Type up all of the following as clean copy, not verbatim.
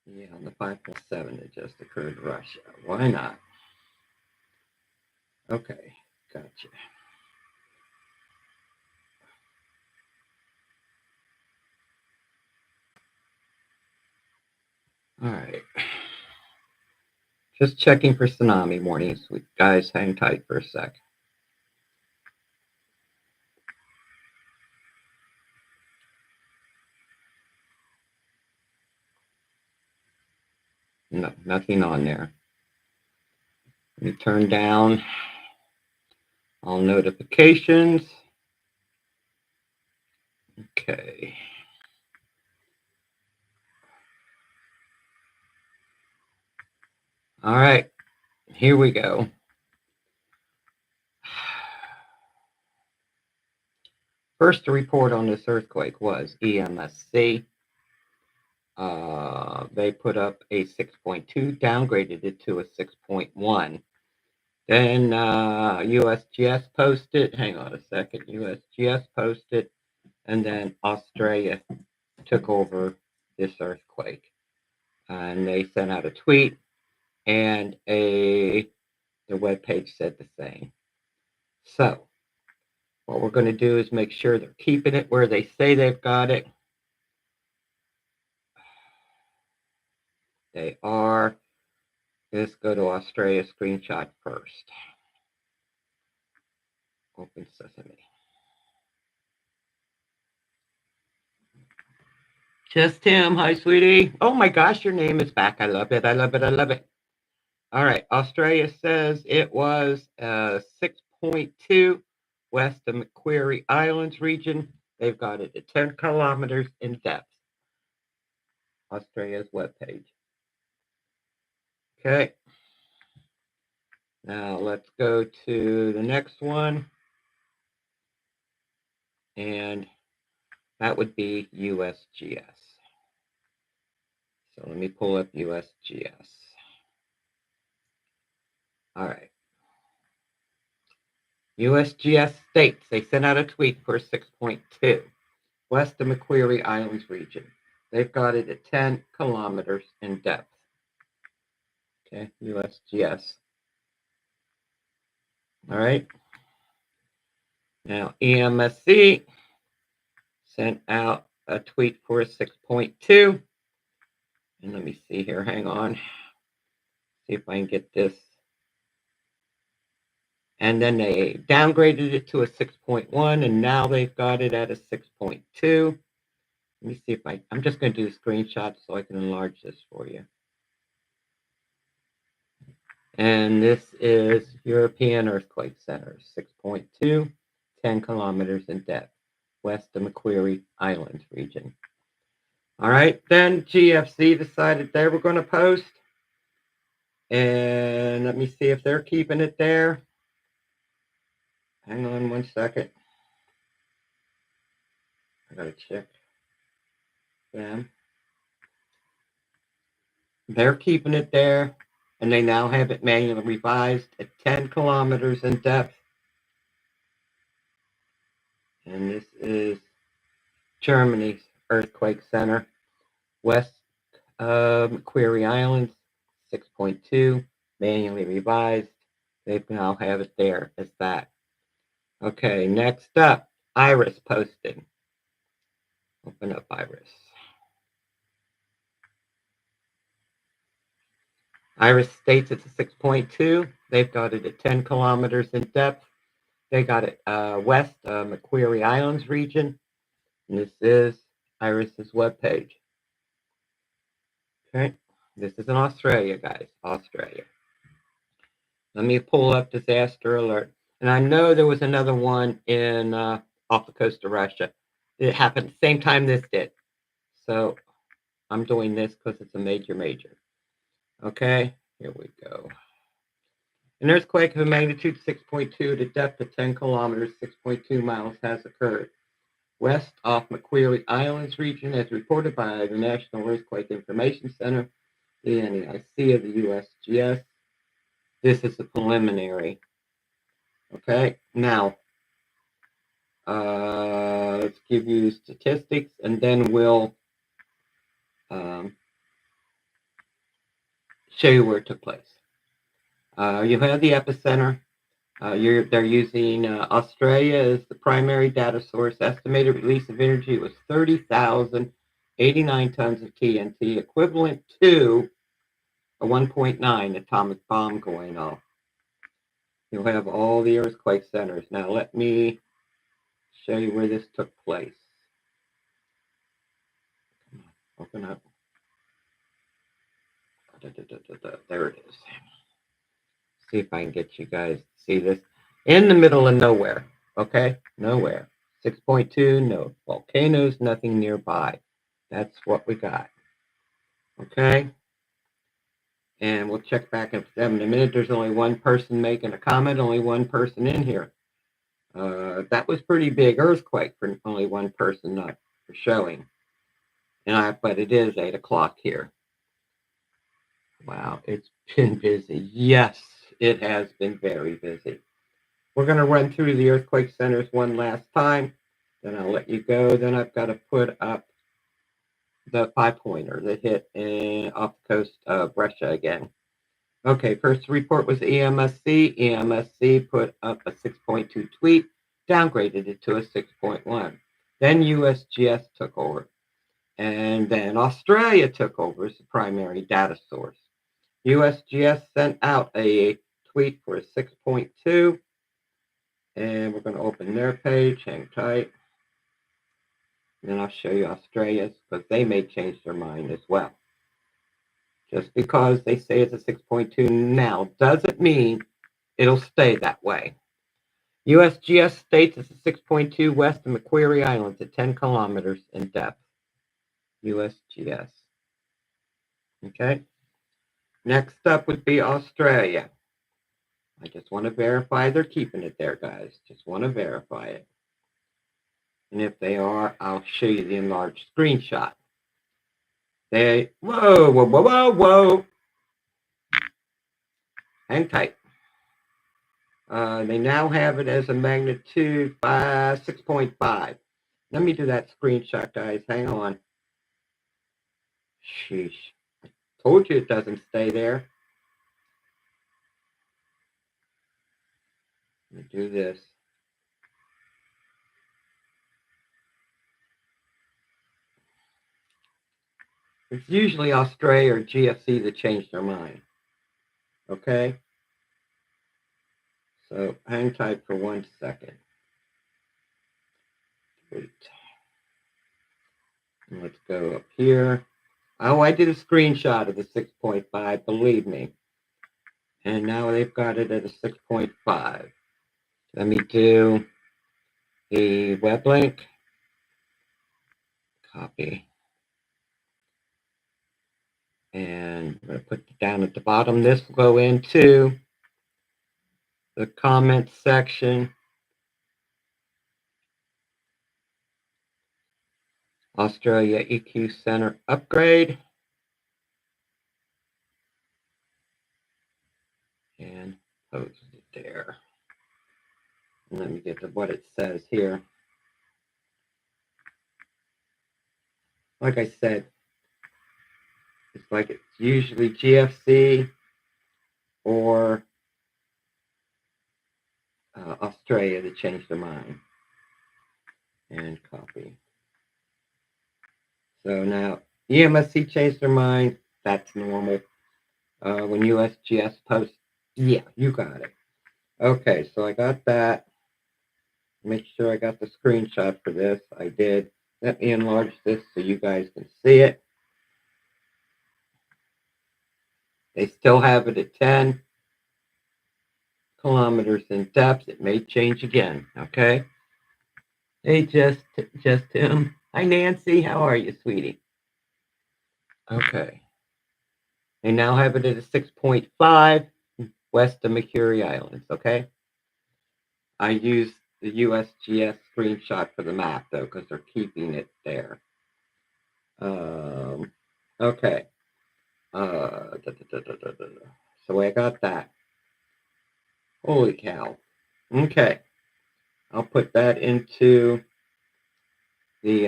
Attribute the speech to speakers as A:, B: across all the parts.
A: Yeah, on the 5.7 that just occurred in Russia. Why not? Okay, gotcha. All right. Just checking for tsunami warnings. Guys, hang tight for a sec. No, nothing on there. Let me turn down all notifications. Okay. All right, here we go. First to report on this earthquake was EMSC. They put up a 6.2, downgraded it to a 6.1. Then USGS posted, hang on a second, USGS posted, and then Australia took over this earthquake. And they sent out a tweet, and the webpage said the same. So what we're going to do is make sure they're keeping it where they say they've got it. They are. Let's go to Australia screenshot first. Open Sesame. Just Tim. Hi, sweetie. Oh my gosh, your name is back. I love it. I love it. I love it. All right. Australia says it was 6.2 west of Macquarie Islands region. They've got it at 10 kilometers in depth. Australia's webpage. Okay. Now let's go to the next one. And that would be USGS. So let me pull up USGS. All right. USGS states they sent out a tweet for 6.2 west of Macquarie Islands region. They've got it at 10 kilometers in depth. Okay, USGS. All right. Now, EMSC sent out a tweet for 6.2. And let me see here. Hang on. See if I can get this. And then they downgraded it to a 6.1, and now they've got it at a 6.2. Let me see if I'm just going to do a screenshot so I can enlarge this for you. And this is European Earthquake Center, 6.2, 10 kilometers in depth, west of Macquarie Islands region. All right, then GFC decided they were going to post. And let me see if they're keeping it there. Hang on one second. I got to check them. They're keeping it there, and they now have it manually revised at 10 kilometers in depth. And this is Germany's earthquake center, west of Macquarie Islands, 6.2, manually revised. They now have it there as that. Okay, next up, Iris posted. Open up Iris. Iris states it's a 6.2. They've got it at 10 kilometers in depth. They got it west of Macquarie Islands region. And this is Iris's webpage. Okay, this is in Australia, guys. Australia. Let me pull up disaster alert. And I know there was another one in off the coast of Russia. It happened at the same time this did. So I'm doing this because it's a major. Okay, here we go. An earthquake of a magnitude 6.2 at a depth of 10 kilometers, 6.2 miles has occurred west off Macquarie Islands region, as reported by the National Earthquake Information Center, the NEIC of the USGS. This is a preliminary. Okay, now let's give you statistics, and then we'll show you where it took place. You have the epicenter. They're using Australia as the primary data source. Estimated release of energy was 30,089 tons of TNT, equivalent to a 1.9 atomic bomb going off. You'll have all the earthquake centers. Now let me show you where this took place. Open up. There it is. See if I can get you guys to see this. In the middle of nowhere, okay? Nowhere. 6.2, no volcanoes, nothing nearby. That's what we got, okay? And we'll check back in a minute. There's only one person making a comment, only one person in here. That was pretty big earthquake for only one person not for showing. But it is 8 o'clock here. Wow, it's been busy. Yes, it has been very busy. We're going to run through the earthquake centers one last time. Then I'll let you go. Then I've got to put up the 5-pointer that hit off the coast of Russia again. Okay, first report was EMSC. EMSC put up a 6.2 tweet, downgraded it to a 6.1. Then USGS took over. And then Australia took over as the primary data source. USGS sent out a tweet for a 6.2. And we're going to open their page. Hang tight. And then I'll show you Australia's, because they may change their mind as well. Just because they say it's a 6.2 now doesn't mean it'll stay that way. USGS states it's a 6.2 west of Macquarie Islands at 10 kilometers in depth. USGS. Okay. Next up would be Australia. I just want to verify they're keeping it there, guys. Just want to verify it. And if they are, I'll show you the enlarged screenshot. Whoa. Hang tight. They now have it as a magnitude 6.5. Let me do that screenshot, guys. Hang on. Sheesh. I told you it doesn't stay there. Let me do this. It's usually Australia or GFC that change their mind. Okay? So hang tight for 1 second. Wait. And let's go up here. Oh, I did a screenshot of the 6.5, believe me. And now they've got it at a 6.5. Let me do the web link. Copy. And I'm going to put it down at the bottom. This will go into the comment section. Australia EQ Center upgrade. And post it there. And let me get to what it says here. Like I said, it's like it's usually GFC or Australia that changed their mind. And copy. So now EMSC changed their mind. That's normal. When USGS posts, yeah, you got it. Okay, so I got that. Make sure I got the screenshot for this. I did. Let me enlarge this so you guys can see it. They still have it at 10 kilometers in depth. It may change again, okay? Hey, just him. Hi, Nancy. How are you, sweetie? Okay. They now have it at a 6.5 west of Macquarie Islands, okay? I used the USGS screenshot for the map, though, because they're keeping it there. Okay. So I got that. Holy cow. Okay. I'll put that into the...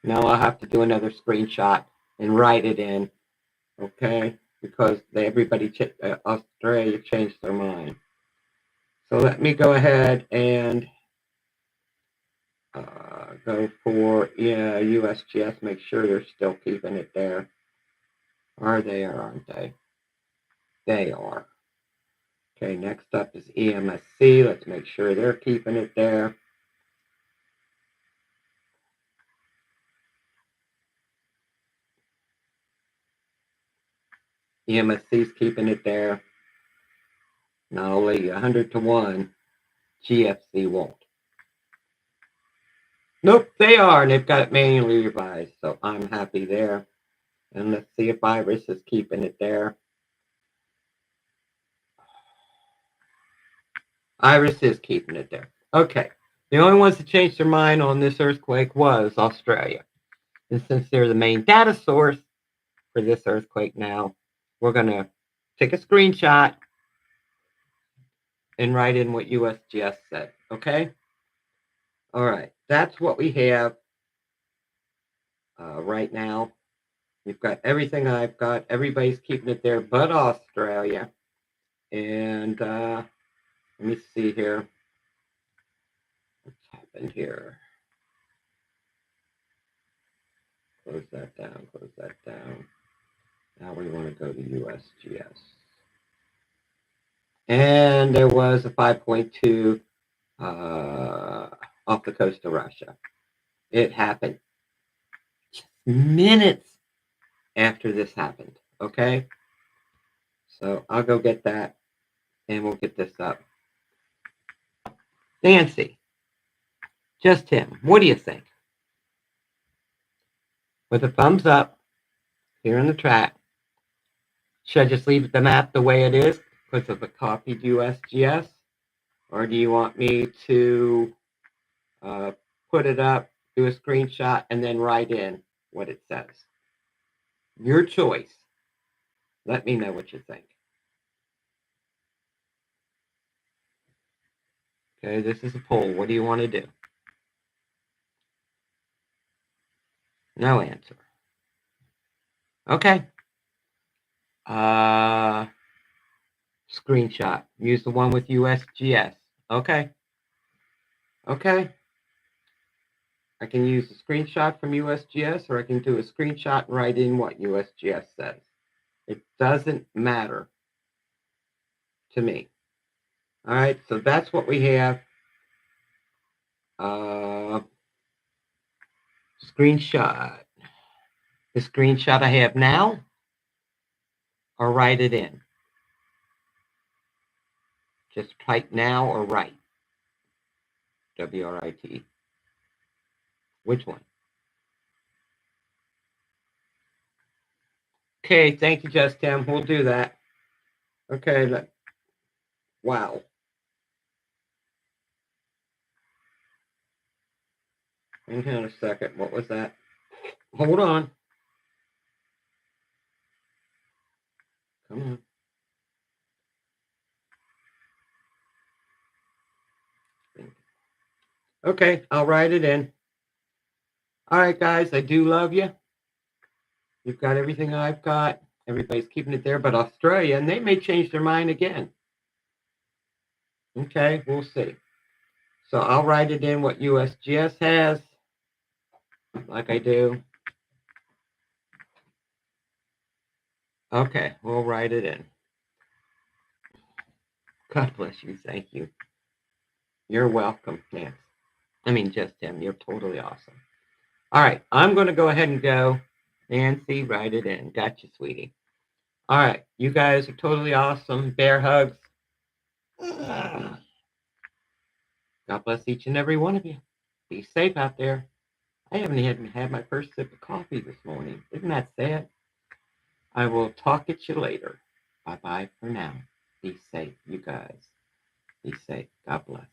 A: now I'll have to do another screenshot and write it in, okay? Because Australia changed their mind. So let me go ahead and go for USGS, make sure they're still keeping it there. Are they or aren't they? They are. Okay, next up is EMSC. Let's make sure they're keeping it there. EMSC's keeping it there. Not only 100 to 1, GFC won't. Nope, they are, and they've got it manually revised, so I'm happy there. And let's see if Iris is keeping it there. Iris is keeping it there. Okay. The only ones that changed their mind on this earthquake was Australia. And since they're the main data source for this earthquake now, we're going to take a screenshot and write in what USGS said. Okay? All right. That's what we have right now. We've got everything I've got. Everybody's keeping it there but Australia. And let me see here. What's happened here? Close that down, close that down. Now we want to go to USGS. And there was a 5.2 off the coast of Russia. It happened just minutes after this happened, okay? So I'll go get that, and we'll get this up. Nancy, just him, what do you think? With a thumbs up here in the chat, should I just leave the map the way it is because of the copied USGS? Or do you want me to put it up, do a screenshot, and then write in what it says? Your choice. Let me know what you think. Okay, this is a poll. What do you want to do? No answer. Okay. Screenshot. Use the one with USGS. Okay. Okay. I can use a screenshot from USGS, or I can do a screenshot and write in what USGS says. It doesn't matter to me. All right, so that's what we have. Screenshot. The screenshot I have now, or write it in. Just type now or write. WRIGHT. Which one? Okay, thank you, Just Tim. We'll do that. Okay, wow. Hang on a second. What was that? Hold on. Come on. Okay, I'll write it in. All right, guys, I do love you. You've got everything I've got. Everybody's keeping it there but Australia, and they may change their mind again. Okay, we'll see. So I'll write it in what USGS has, like I do. Okay, we'll write it in. God bless you. Thank you. You're welcome, Nancy. I mean, Just Tim, you're totally awesome. All right, I'm going to go ahead and go. Nancy, write it in. Gotcha, sweetie. All right, you guys are totally awesome. Bear hugs. God bless each and every one of you. Be safe out there. I haven't even had my first sip of coffee this morning. Isn't that sad? I will talk at you later. Bye-bye for now. Be safe, you guys. Be safe. God bless.